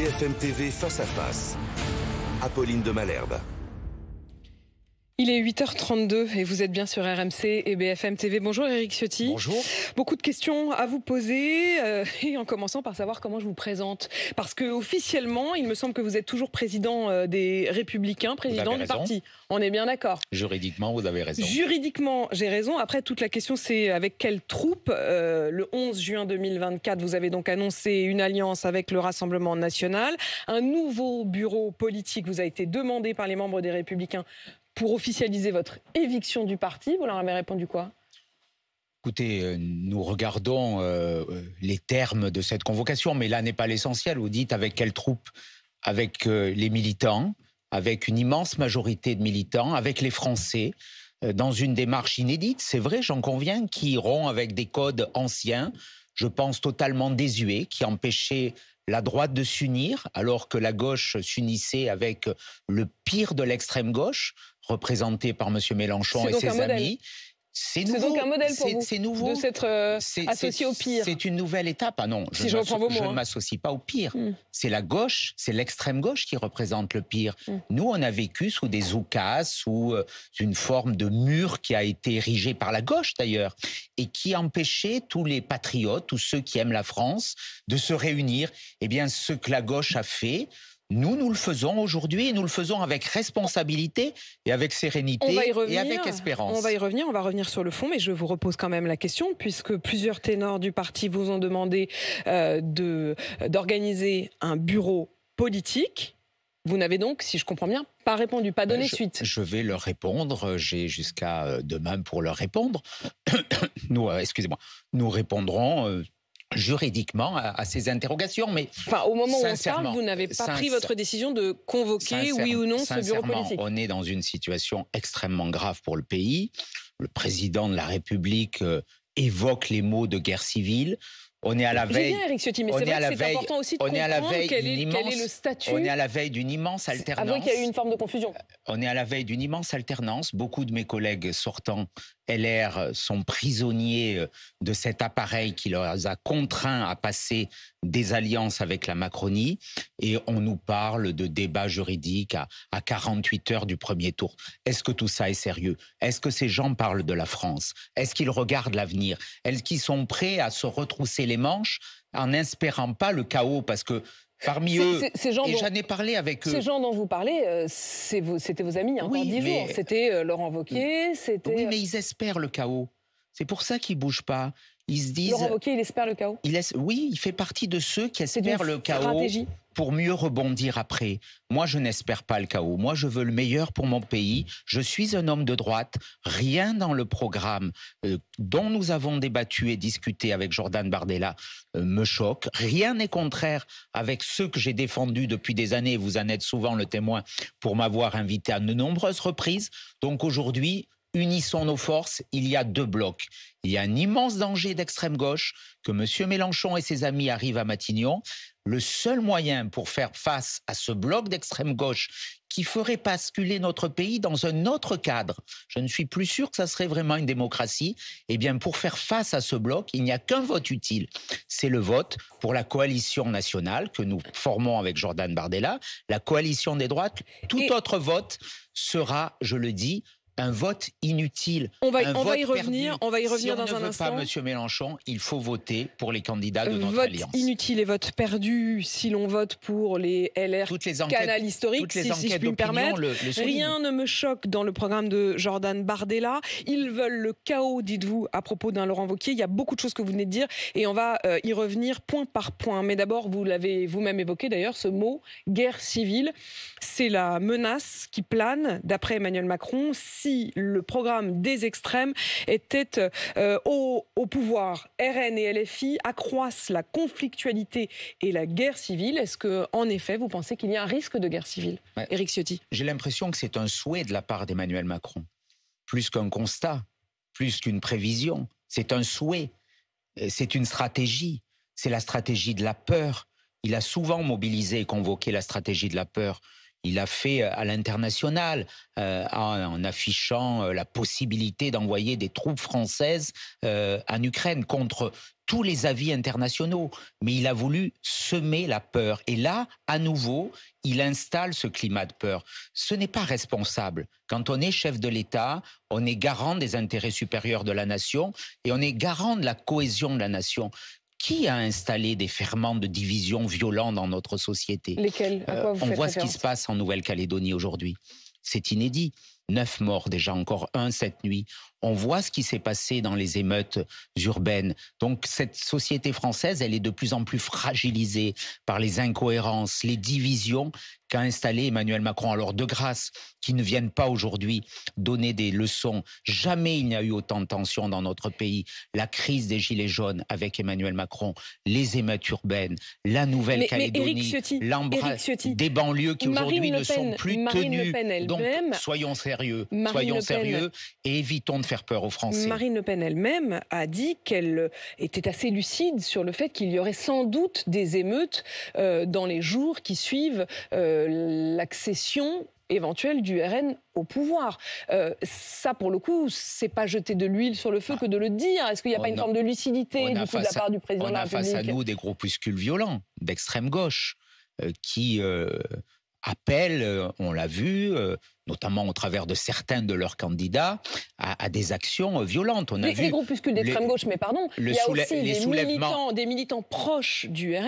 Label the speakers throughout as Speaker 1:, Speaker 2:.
Speaker 1: BFM TV face à face. Apolline de Malherbe.
Speaker 2: Il est 8h32 et vous êtes bien sur RMC et BFM TV. Bonjour Éric Ciotti.
Speaker 3: Bonjour.
Speaker 2: Beaucoup de questions à vous poser et en commençant par savoir comment je vous présente. Parce que officiellement, il me semble que vous êtes toujours président des Républicains, président du parti. On est bien d'accord.
Speaker 3: Juridiquement, vous avez raison.
Speaker 2: Juridiquement, j'ai raison. Après, toute la question, c'est avec quelle troupe. Le 11 juin 2024, vous avez donc annoncé une alliance avec le Rassemblement national. Un nouveau bureau politique vous a été demandé par les membres des Républicains pour officialiser votre éviction du parti. Vous leur avez répondu quoi ?
Speaker 3: Écoutez, nous regardons les termes de cette convocation, mais là n'est pas l'essentiel. Vous dites avec quelle troupe ? Avec les militants, avec une immense majorité de militants, avec les Français, dans une démarche inédite, c'est vrai, j'en conviens, qui iront avec des codes anciens, je pense totalement désuets, qui empêchaient la droite de s'unir, alors que la gauche s'unissait avec le pire de l'extrême gauche, représenté par M. Mélenchon et ses amis. C'est
Speaker 2: donc un modèle pour vous
Speaker 3: c'est nouveau.
Speaker 2: De s'être associé au pire.
Speaker 3: C'est une nouvelle étape. Ah non, je ne m'associe pas au pire. C'est la gauche, c'est l'extrême gauche qui représente le pire. Nous, on a vécu sous des oukas, sous une forme de mur qui a été érigé par la gauche d'ailleurs, et qui empêchait tous les patriotes, tous ceux qui aiment la France, de se réunir. Eh bien, ce que la gauche a fait, nous le faisons aujourd'hui et nous le faisons avec responsabilité et avec sérénité et avec espérance.
Speaker 2: On va y revenir, on va revenir sur le fond, mais je vous repose quand même la question, puisque plusieurs ténors du parti vous ont demandé d'organiser un bureau politique. Vous n'avez donc, si je comprends bien, pas répondu, pas donné suite.
Speaker 3: Je vais leur répondre, j'ai jusqu'à demain pour leur répondre. Nous répondrons juridiquement à ces interrogations, mais
Speaker 2: enfin, au moment où on parle, vous n'avez pas pris votre décision de convoquer, oui ou non, ce bureau politique.
Speaker 3: On est dans une situation extrêmement grave pour le pays. Le président de la République évoque les mots de guerre civile. On est à la veille.
Speaker 2: Bien, Éric Ciotti, mais c'est vrai que c'est important aussi de comprendre quel est le statut.
Speaker 3: On est à la veille d'une immense alternance.
Speaker 2: Avouez qu'il y a eu une forme de confusion.
Speaker 3: On est à la veille d'une immense alternance. Beaucoup de mes collègues sortants LR sont prisonniers de cet appareil qui leur a contraints à passer des alliances avec la Macronie. Et on nous parle de débats juridiques à 48 heures du premier tour. Est-ce que tout ça est sérieux ? Est-ce que ces gens parlent de la France ? Est-ce qu'ils regardent l'avenir ? Est-ce qu'ils sont prêts à se retrousser les manches en n'espérant pas le chaos ? Parce que parmi eux, j'en ai parlé avec eux.
Speaker 2: Ces gens dont vous parlez, c'était vos amis, encore 10 jours. C'était Laurent Wauquiez, c'était...
Speaker 3: Oui, mais ils espèrent le chaos. C'est pour ça qu'ils ne bougent pas. Ils se disent...
Speaker 2: Laurent Wauquiez, il espère le chaos ?
Speaker 3: Oui, il fait partie de ceux qui espèrent le chaos pour mieux rebondir après. Moi, je n'espère pas le chaos. Moi, je veux le meilleur pour mon pays. Je suis un homme de droite. Rien dans le programme dont nous avons débattu et discuté avec Jordan Bardella me choque. Rien n'est contraire avec ceux que j'ai défendus depuis des années. Vous en êtes souvent le témoin pour m'avoir invité à de nombreuses reprises. Donc aujourd'hui, unissons nos forces, il y a deux blocs. Il y a un immense danger d'extrême gauche, que M. Mélenchon et ses amis arrivent à Matignon. Le seul moyen pour faire face à ce bloc d'extrême gauche qui ferait basculer notre pays dans un autre cadre, je ne suis plus sûr que ça serait vraiment une démocratie, eh bien pour faire face à ce bloc, il n'y a qu'un vote utile. C'est le vote pour la coalition nationale que nous formons avec Jordan Bardella, la coalition des droites. Tout autre vote sera, je le dis, un vote inutile.
Speaker 2: On va y revenir dans un instant.
Speaker 3: Si on ne veut pas M. Mélenchon, il faut voter pour les candidats de notre alliance.
Speaker 2: Vote inutile et vote perdu si l'on vote pour les LR canal historique, si je puis me permettre. Rien ne me choque dans le programme de Jordan Bardella. Ils veulent le chaos, dites-vous, à propos d'un Laurent Wauquiez. Il y a beaucoup de choses que vous venez de dire et on va y revenir point par point. Mais d'abord, vous l'avez vous-même évoqué d'ailleurs, ce mot, guerre civile. C'est la menace qui plane, d'après Emmanuel Macron, si le programme des extrêmes était au pouvoir. RN et LFI accroissent la conflictualité et la guerre civile. Est-ce que, en effet, vous pensez qu'il y a un risque de guerre civile, Éric Ciotti ?
Speaker 3: J'ai l'impression que c'est un souhait de la part d'Emmanuel Macron, plus qu'un constat, plus qu'une prévision. C'est un souhait, c'est une stratégie, c'est la stratégie de la peur. Il a souvent mobilisé et convoqué la stratégie de la peur. il a fait à l'international en affichant la possibilité d'envoyer des troupes françaises en Ukraine contre tous les avis internationaux. Mais il a voulu semer la peur. Et là, à nouveau, il installe ce climat de peur. Ce n'est pas responsable. Quand on est chef de l'État, on est garant des intérêts supérieurs de la nation et on est garant de la cohésion de la nation. Qui a installé des ferments de division violents dans notre société?
Speaker 2: Lesquels? À quoi vous
Speaker 3: On
Speaker 2: faites
Speaker 3: voit
Speaker 2: référence?
Speaker 3: Ce qui se passe en Nouvelle-Calédonie aujourd'hui. C'est inédit. 9 morts déjà, encore 1 cette nuit. On voit ce qui s'est passé dans les émeutes urbaines. Donc cette société française, elle est de plus en plus fragilisée par les incohérences, les divisions qu'a installé Emmanuel Macron. Alors de grâce, qu'il ne vienne pas aujourd'hui donner des leçons. Jamais il n'y a eu autant de tensions dans notre pays. La crise des Gilets jaunes avec Emmanuel Macron, les émeutes urbaines, la Nouvelle-Calédonie, l'embrasse des banlieues qui aujourd'hui ne sont plus tenues. Donc soyons sérieux, et évitons de faire peur aux Français.
Speaker 2: Marine Le Pen elle-même a dit qu'elle était assez lucide sur le fait qu'il y aurait sans doute des émeutes dans les jours qui suivent l'accession éventuelle du RN au pouvoir. Ça, pour le coup, c'est pas jeter de l'huile sur le feu que de le dire. Est-ce qu'il n'y a pas une forme de lucidité de la part du président de la République?
Speaker 3: On a face à nous des groupuscules violents d'extrême gauche qui appellent, on l'a vu, notamment au travers de certains de leurs candidats, à des actions violentes. On a vu
Speaker 2: les groupuscules d'extrême gauche, mais pardon, il y a aussi des militants proches du RN,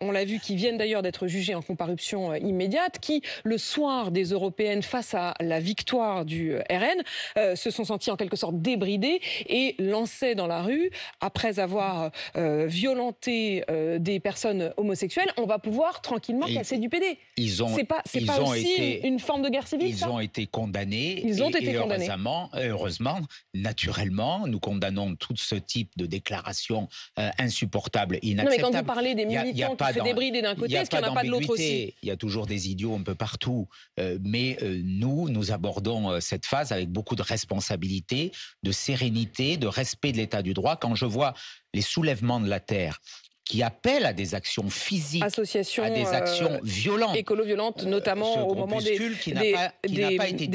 Speaker 2: on l'a vu, qui viennent d'ailleurs d'être jugés en comparution immédiate, qui, le soir des européennes, face à la victoire du RN, se sont sentis en quelque sorte débridés et lançaient dans la rue, après avoir violenté des personnes homosexuelles, on va pouvoir tranquillement casser du PD. C'est pas aussi une forme de guerre civile?
Speaker 3: Ils ont été condamnés. Heureusement, naturellement, nous condamnons tout ce type de déclarations insupportables, inacceptables.
Speaker 2: Non, mais quand vous parlez des militants qui se débrident d'un côté, est-ce qu'il n'y en a pas de l'autre aussi?
Speaker 3: Il y a toujours des idiots un peu partout. Mais nous abordons cette phase avec beaucoup de responsabilité, de sérénité, de respect de l'état du droit. Quand je vois les soulèvements de la terre qui appellent à des actions physiques, à des actions violentes.
Speaker 2: Écolo-violentes, notamment au moment des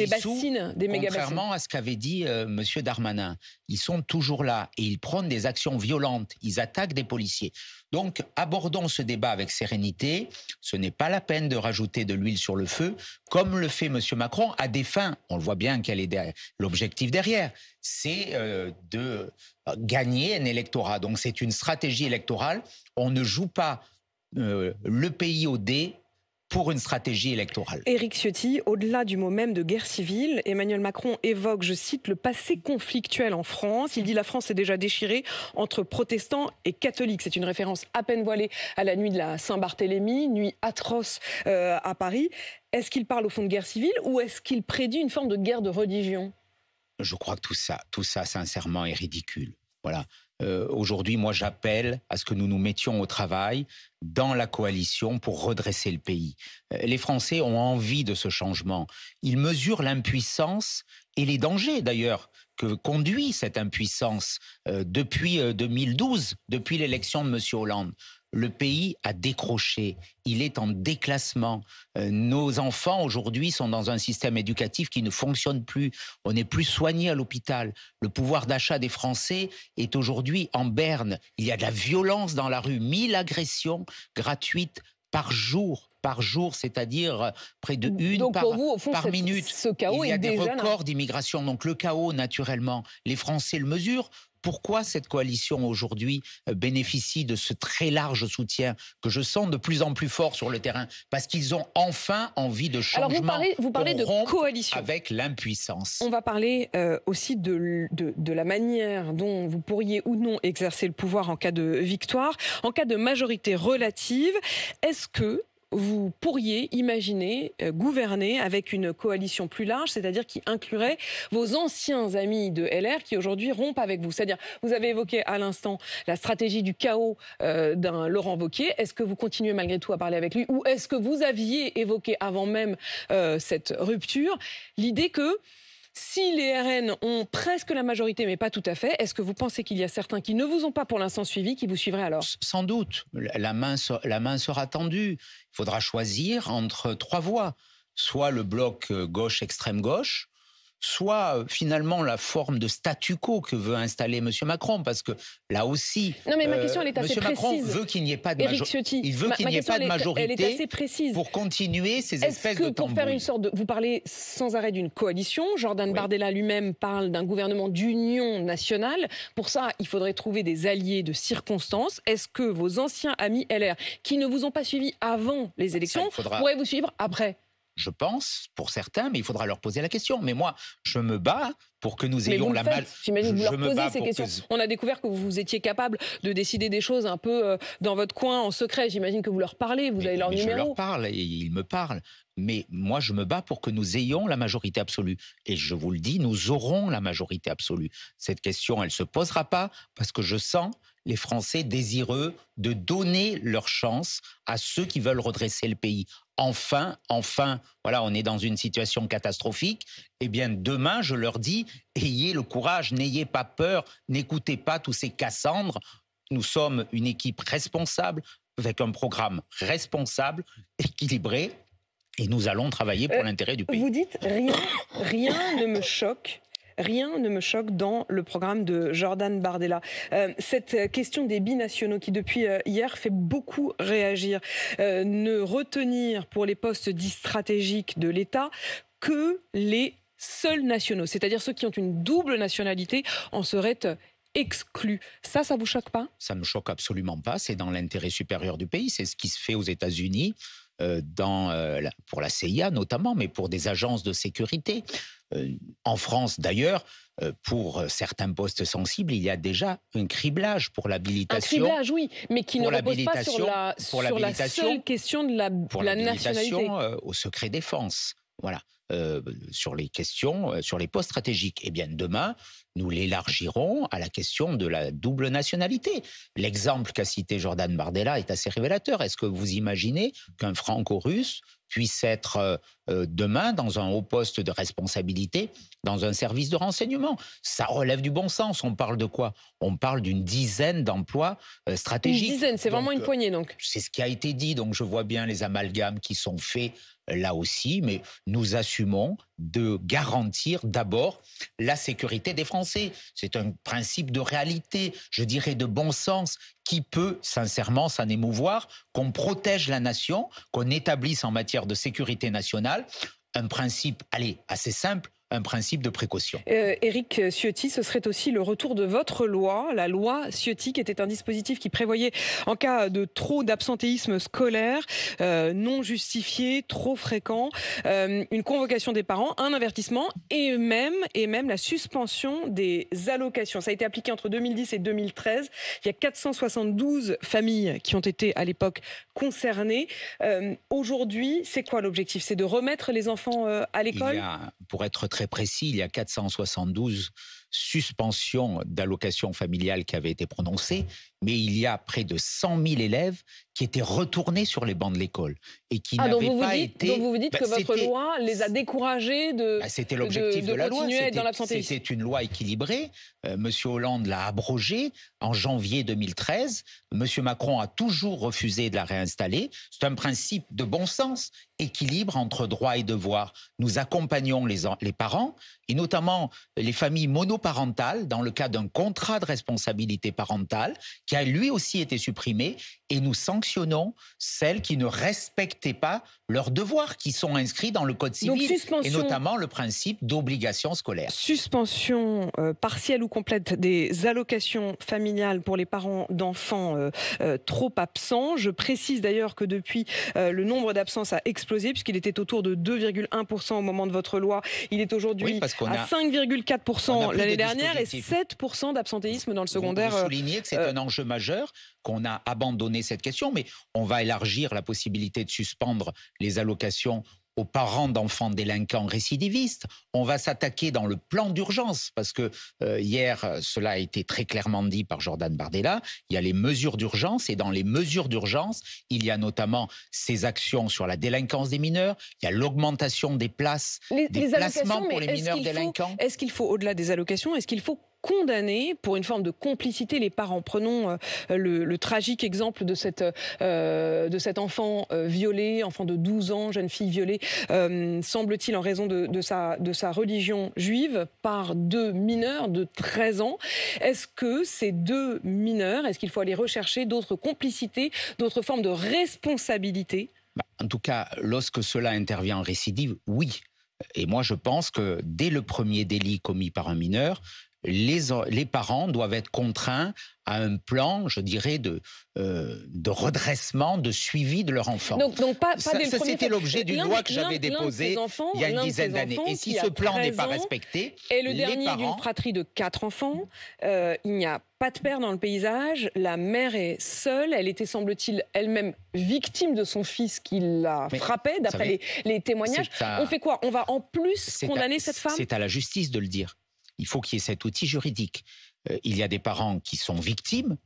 Speaker 2: bassines, des méga-bassines.
Speaker 3: Contrairement à ce qu'avait dit M. Darmanin. Ils sont toujours là et ils prennent des actions violentes. Ils attaquent des policiers. Donc, abordons ce débat avec sérénité. Ce n'est pas la peine de rajouter de l'huile sur le feu, comme le fait M. Macron, à des fins. On le voit bien quel est l'objectif derrière. C'est de gagner un électorat. Donc, c'est une stratégie électorale. On ne joue pas le pays au dé pour une stratégie électorale.
Speaker 2: Éric Ciotti, au-delà du mot même de guerre civile, Emmanuel Macron évoque, je cite, le passé conflictuel en France. Il dit la France est déjà déchirée entre protestants et catholiques. C'est une référence à peine voilée à la nuit de la Saint-Barthélemy, nuit atroce à Paris. Est-ce qu'il parle au fond de guerre civile ou est-ce qu'il prédit une forme de guerre de religion?
Speaker 3: Je crois que tout ça, sincèrement, est ridicule. Voilà. Aujourd'hui, moi, j'appelle à ce que nous nous mettions au travail dans la coalition pour redresser le pays. Les Français ont envie de ce changement. Ils mesurent l'impuissance et les dangers, d'ailleurs, que conduit cette impuissance depuis 2012, depuis l'élection de M. Hollande. Le pays a décroché, il est en déclassement. Nos enfants aujourd'hui sont dans un système éducatif qui ne fonctionne plus. On n'est plus soigné à l'hôpital. Le pouvoir d'achat des Français est aujourd'hui en berne. Il y a de la violence dans la rue, 1000 agressions gratuites par jour, c'est-à-dire près de une par minute.
Speaker 2: Ce chaos,
Speaker 3: il y a des records d'immigration. Donc le chaos, naturellement, les Français le mesurent. Pourquoi cette coalition aujourd'hui bénéficie de ce très large soutien que je sens de plus en plus fort sur le terrain? Parce qu'ils ont enfin envie de changement.
Speaker 2: Alors vous parlez de coalition
Speaker 3: avec l'impuissance.
Speaker 2: On va parler aussi de la manière dont vous pourriez ou non exercer le pouvoir en cas de victoire, en cas de majorité relative. Est-ce que vous pourriez imaginer gouverner avec une coalition plus large, c'est-à-dire qui inclurait vos anciens amis de LR qui aujourd'hui rompent avec vous? C'est-à-dire, vous avez évoqué à l'instant la stratégie du chaos d'un Laurent Wauquiez. Est-ce que vous continuez malgré tout à parler avec lui? Ou est-ce que vous aviez évoqué avant même cette rupture l'idée que si les RN ont presque la majorité, mais pas tout à fait, est-ce que vous pensez qu'il y a certains qui ne vous ont pas pour l'instant suivi, qui vous suivraient alors?
Speaker 3: Sans doute. La main sera tendue. Il faudra choisir entre 3 voies. soit le bloc gauche, extrême gauche, soit finalement la forme de statu quo que veut installer M. Macron, parce que là aussi,
Speaker 2: non mais ma question elle est assez
Speaker 3: M. Macron
Speaker 2: précise.
Speaker 3: veut qu'il n'y ait pas de
Speaker 2: majorité.
Speaker 3: Il veut qu'il n'y ait pas de majorité.
Speaker 2: Elle est assez précise.
Speaker 3: Pour continuer ces espèces de tambouilles.
Speaker 2: Pour faire une sorte de, vous parlez sans arrêt d'une coalition. Jordan Bardella lui-même parle d'un gouvernement d'union nationale. Pour ça, il faudrait trouver des alliés de circonstance. Est-ce que vos anciens amis LR, qui ne vous ont pas suivi avant les élections, pourraient vous suivre après?
Speaker 3: Je pense, pour certains, mais il faudra leur poser la question. Mais moi, je me bats pour que nous ayons la malle.
Speaker 2: J'imagine que vous leur posez ces questions. On a découvert que vous étiez capable de décider des choses un peu dans votre coin, en secret. J'imagine que vous leur parlez, vous avez leur numéro.
Speaker 3: Je leur parle et ils me parlent. Mais moi, je me bats pour que nous ayons la majorité absolue. Et je vous le dis, nous aurons la majorité absolue. Cette question, elle ne se posera pas parce que je sens les Français désireux de donner leur chance à ceux qui veulent redresser le pays. Enfin, voilà, on est dans une situation catastrophique. Eh bien, demain, je leur dis, ayez le courage, n'ayez pas peur, n'écoutez pas tous ces Cassandres. Nous sommes une équipe responsable, avec un programme responsable, équilibré, et nous allons travailler pour l'intérêt du pays.
Speaker 2: Vous dites, rien ne me choque. Rien ne me choque dans le programme de Jordan Bardella. Cette question des binationaux qui, depuis hier, fait beaucoup réagir. Ne retenir pour les postes dits stratégiques de l'État que les seuls nationaux, c'est-à-dire ceux qui ont une double nationalité, en seraient exclus. Ça vous choque pas? Ça me choque absolument pas. C'est dans l'intérêt supérieur du pays. C'est ce qui se fait aux États-Unis, pour la CIA notamment, mais pour des agences de sécurité. En France, d'ailleurs, pour certains postes sensibles, il y a déjà un criblage pour l'habilitation. Un criblage, oui, mais qui ne repose pas sur la seule question de la nationalité. Au secret défense, voilà. Sur les questions, sur les postes stratégiques. Eh bien, demain, nous l'élargirons à la question de la double nationalité. L'exemple qu'a cité Jordan Bardella est assez révélateur. Est-ce que vous imaginez qu'un franco-russe puisse être demain dans un haut poste de responsabilité dans un service de renseignement? Ça relève du bon sens. On parle de quoi? On parle d'une dizaine d'emplois stratégiques. Une dizaine, c'est vraiment une poignée donc. C'est ce qui a été dit, donc je vois bien les amalgames qui sont faits là aussi, mais nous assumons de garantir d'abord la sécurité des Français. C'est un principe de réalité, je dirais de bon sens, qui peut sincèrement s'en émouvoir, qu'on protège la nation, qu'on établisse en matière de sécurité nationale un principe, assez simple, un principe de précaution. Éric Ciotti, ce serait aussi le retour de votre loi, la loi Ciotti, qui était un dispositif qui prévoyait, en cas de trop d'absentéisme scolaire, non justifié, trop fréquent, une convocation des parents, un avertissement et même la suspension des allocations. Ça a été appliqué entre 2010 et 2013. Il y a 472 familles qui ont été à l'époque concernées. Aujourd'hui, c'est quoi l'objectif? C'est de remettre les enfants à l'école? Pour être très précis, il y a 472 suspensions d'allocations familiales qui avaient été prononcées, mais il y a près de 100 000 élèves qui étaient retournés sur les bancs de l'école et qui n'avaient pas été... Donc vous vous dites que votre loi les a découragés de c'était l'objectif de la loi. C'était une loi équilibrée. Monsieur Hollande l'a abrogée en janvier 2013. Monsieur Macron a toujours refusé de la réinstaller. C'est un principe de bon sens, équilibre entre droit et devoir. Nous accompagnons les parents et notamment les familles monoparentales dans le cas d'un contrat de responsabilité parentale qui a lui aussi été supprimé, et nous sanctionnons celles qui ne respectaient pas leurs devoirs qui sont inscrits dans le Code civil, et notamment le principe d'obligation scolaire. Suspension partielle ou complète des allocations familiales pour les parents d'enfants trop absents. Je précise d'ailleurs que depuis, le nombre d'absences a explosé puisqu'il était autour de 2,1% au moment de votre loi. Il est aujourd'hui à 5,4% l'année dernière et 7% d'absentéisme dans le secondaire. Vous soulignez que c'est un enjeu majeur, qu'on a abandonné cette question, mais on va élargir la possibilité de suspendre les allocations aux parents d'enfants délinquants récidivistes. On va s'attaquer dans le plan d'urgence, parce que hier, cela a été très clairement dit par Jordan Bardella, il y a les mesures d'urgence, et dans les mesures d'urgence, il y a notamment ces actions sur la délinquance des mineurs, il y a l'augmentation des places, des placements pour les mineurs délinquants. Est-ce qu'il faut, au-delà des allocations, est-ce qu'il faut condamner pour une forme de complicité les parents. Prenons le tragique exemple de cet enfant violé, enfant de 12 ans, jeune fille violée, semble-t-il en raison de sa religion juive, par 2 mineurs de 13 ans. Est-ce que ces 2 mineurs, est-ce qu'il faut aller rechercher d'autres complicités, d'autres formes de responsabilité?
Speaker 3: En tout cas, lorsque cela intervient en récidive, oui. Et moi, je pense que dès le premier délit commis par un mineur, les parents doivent être contraints à un plan, je dirais, de redressement, de suivi de leur enfant.
Speaker 2: Donc pas dès le premier.
Speaker 3: C'était l'objet d'une loi que j'avais déposée il y a une dizaine d'années. Et si ce plan n'est pas respecté,
Speaker 2: et le dernier d'une fratrie de 4 enfants, il n'y a pas de père dans le paysage, la mère est seule, elle était, semble-t-il, elle-même victime de son fils qui la frappait, d'après les témoignages. On fait quoi? On va en plus condamner cette femme?
Speaker 3: C'est à la justice de le dire. Il faut qu'il y ait cet outil juridique. Il y a des parents qui sont victimes,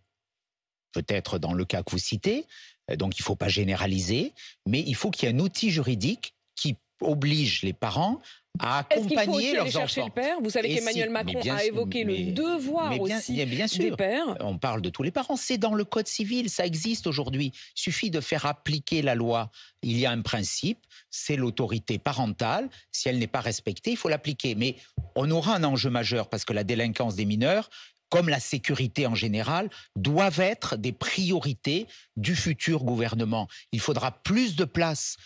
Speaker 3: peut-être dans le cas que vous citez, donc il ne faut pas généraliser, mais il faut qu'il y ait un outil juridique qui oblige les parents à accompagner leurs enfants. Est-ce qu'il faut aussi aller chercher le
Speaker 2: père? Vous savez qu'Emmanuel Macron a évoqué le devoir aussi des pères.
Speaker 3: On parle de tous les parents. C'est dans le Code civil, ça existe aujourd'hui. Il suffit de faire appliquer la loi. Il y a un principe, c'est l'autorité parentale. Si elle n'est pas respectée, il faut l'appliquer. Mais on aura un enjeu majeur parce que la délinquance des mineurs, comme la sécurité en général, doivent être des priorités du futur gouvernement. Il faudra plus de place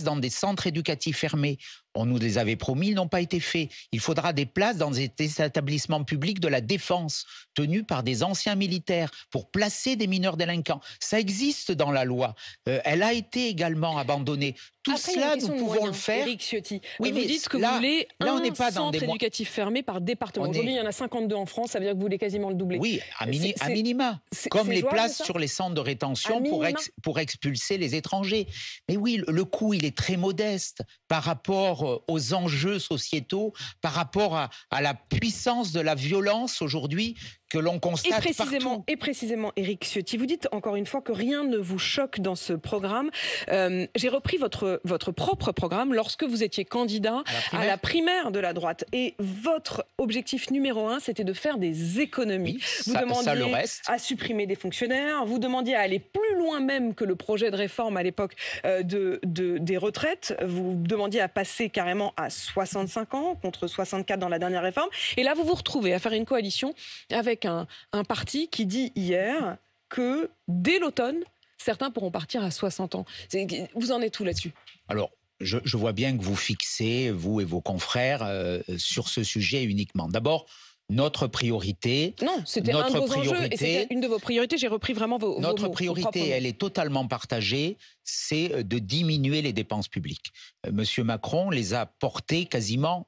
Speaker 3: dans des centres éducatifs fermés. On nous les avait promis, ils n'ont pas été faits. Il faudra des places dans des établissements publics de la défense, tenus par des anciens militaires, pour placer des mineurs délinquants. Ça existe dans la loi. Elle a été également abandonnée. Tout cela, nous pouvons le faire.
Speaker 2: Éric Ciotti, vous dites que vous voulez un centre éducatif fermé par département. Aujourd'hui, il y en a 52 en France, ça veut dire que vous voulez quasiment le doubler.
Speaker 3: Oui, à minima. Comme les places sur les centres de rétention pour expulser les étrangers. Mais oui, le coût, il est très modeste par rapport aux enjeux sociétaux, par rapport à la puissance de la violence aujourd'hui que l'on constate partout.
Speaker 2: Et précisément, Éric Ciotti, vous dites encore une fois que rien ne vous choque dans ce programme. J'ai repris votre propre programme lorsque vous étiez candidat à la primaire de la droite. Et votre objectif numéro 1, c'était de faire des économies.
Speaker 3: Oui,
Speaker 2: vous demandiez à supprimer des fonctionnaires, vous demandiez à aller plus loin même que le projet de réforme à l'époque des retraites. Vous demandiez à passer carrément à 65 ans, contre 64 dans la dernière réforme. Et là, vous vous retrouvez à faire une coalition avec un parti qui dit hier que dès l'automne, certains pourront partir à 60 ans. Vous en êtes où là-dessus?
Speaker 3: Alors, je vois bien que vous fixez, vous et vos confrères, sur ce sujet uniquement. D'abord, notre priorité...
Speaker 2: Non, c'était un de vos enjeux et c'était une de vos priorités. J'ai repris vraiment vos
Speaker 3: Notre priorité, elle est totalement partagée, c'est de diminuer les dépenses publiques. Monsieur Macron les a portées quasiment...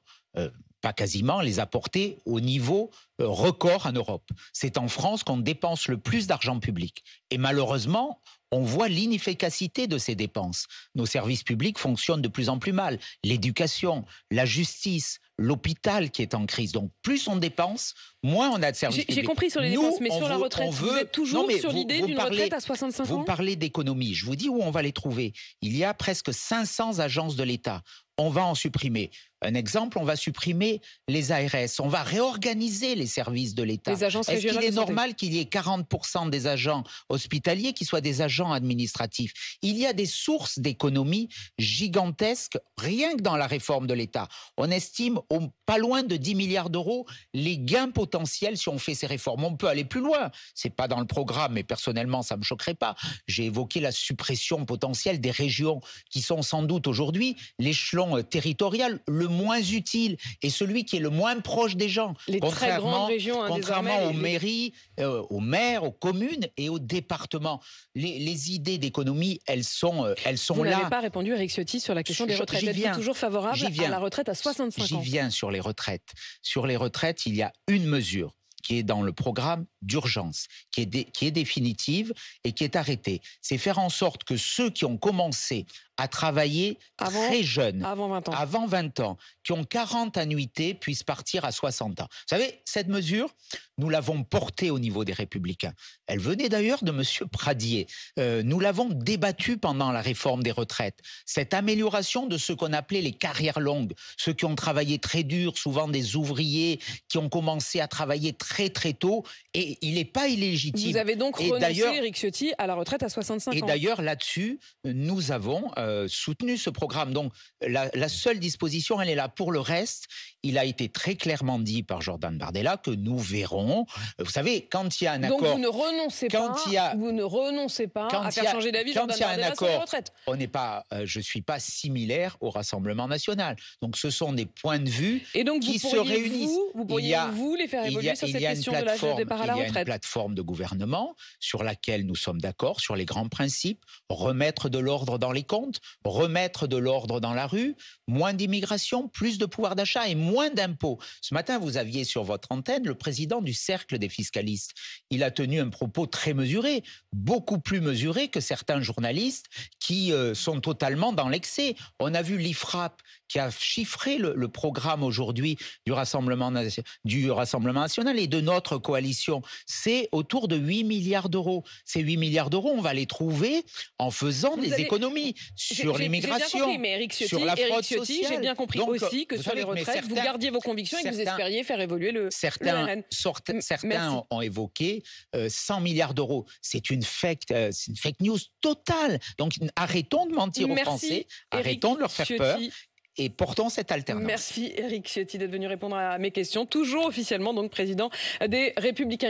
Speaker 3: pas quasiment, les a portés au niveau record en Europe. C'est en France qu'on dépense le plus d'argent public. Et malheureusement, on voit l'inefficacité de ces dépenses. Nos services publics fonctionnent de plus en plus mal. L'éducation, la justice, l'hôpital qui est en crise. Donc plus on dépense, moins on a de services publics.
Speaker 2: J'ai compris sur les dépenses, mais sur la retraite, vous êtes toujours sur l'idée d'une retraite à 65 ans?
Speaker 3: Vous parlez d'économie. Je vous dis où on va les trouver. Il y a presque 500 agences de l'État. On va en supprimer. Un exemple, on va supprimer les ARS. On va réorganiser les services de l'État. Est-ce qu'il est normal qu'il y ait 40% des agents hospitaliers qui soient des agents administratifs? Il y a des sources d'économie gigantesques, rien que dans la réforme de l'État. On estime pas loin de 10 milliards d'euros les gains potentiels si on fait ces réformes. On peut aller plus loin. C'est pas dans le programme, mais personnellement, ça me choquerait pas. J'ai évoqué la suppression potentielle des régions qui sont sans doute aujourd'hui l'échelon territorial le moins utile et celui qui est le moins proche des gens.
Speaker 2: Les très grandes régions,
Speaker 3: contrairement aux mairies, aux maires, aux communes et aux départements. Les idées d'économie, elles sont là.
Speaker 2: Vous n'avez pas répondu, Éric Ciotti, sur la question des retraites. Êtes-vous toujours favorable à la retraite à 65 ans?
Speaker 3: J'y viens sur les retraites. Sur les retraites, il y a une mesure qui est dans le programme d'urgence qui est définitive et qui est arrêtée. C'est faire en sorte que ceux qui ont commencé à travailler très jeunes, avant 20 ans, qui ont 40 annuités, puissent partir à 60 ans. Vous savez, cette mesure, nous l'avons portée au niveau des Républicains. Elle venait d'ailleurs de M. Pradier. Nous l'avons débattue pendant la réforme des retraites. Cette amélioration de ce qu'on appelait les carrières longues, ceux qui ont travaillé très dur, souvent des ouvriers, qui ont commencé à travailler très très tôt, et il n'est pas illégitime.
Speaker 2: Vous avez donc renoncé, Éric Ciotti, à la retraite à 65 ans.
Speaker 3: Et d'ailleurs, là-dessus, nous avons soutenu ce programme. Donc, la seule disposition, elle est là. Pour le reste, il a été très clairement dit par Jordan Bardella que nous verrons. Vous savez, quand il y a un accord...
Speaker 2: Donc, vous ne renoncez pas à faire changer d'avis Jordan Bardella sur les retraites.
Speaker 3: Je ne suis pas similaire au Rassemblement national. Donc, ce sont des points de vue qui se réunissent.
Speaker 2: Vous pourriez les faire évoluer sur cette question de l'âge de départ à la retraite.
Speaker 3: Il y a une plateforme de gouvernement sur laquelle nous sommes d'accord, sur les grands principes, remettre de l'ordre dans les comptes, remettre de l'ordre dans la rue, moins d'immigration, plus de pouvoir d'achat et moins d'impôts. Ce matin, vous aviez sur votre antenne le président du Cercle des fiscalistes. Il a tenu un propos très mesuré, beaucoup plus mesuré que certains journalistes qui sont totalement dans l'excès. On a vu l'IFRAP qui a chiffré le programme aujourd'hui du Rassemblement national et de notre coalition. C'est autour de 8 milliards d'euros. Ces 8 milliards d'euros, on va les trouver en faisant des économies sur l'immigration, sur la fraude sociale.
Speaker 2: J'ai bien compris aussi que sur les retraites, vous gardiez vos convictions et que vous espériez faire évoluer le RN.
Speaker 3: Certains ont évoqué 100 milliards d'euros. C'est une fake news totale. Donc arrêtons de mentir aux Français, arrêtons de leur faire peur. Et portons cette alternance.
Speaker 2: Merci Éric Ciotti d'être venu répondre à mes questions. Toujours officiellement donc président des Républicains.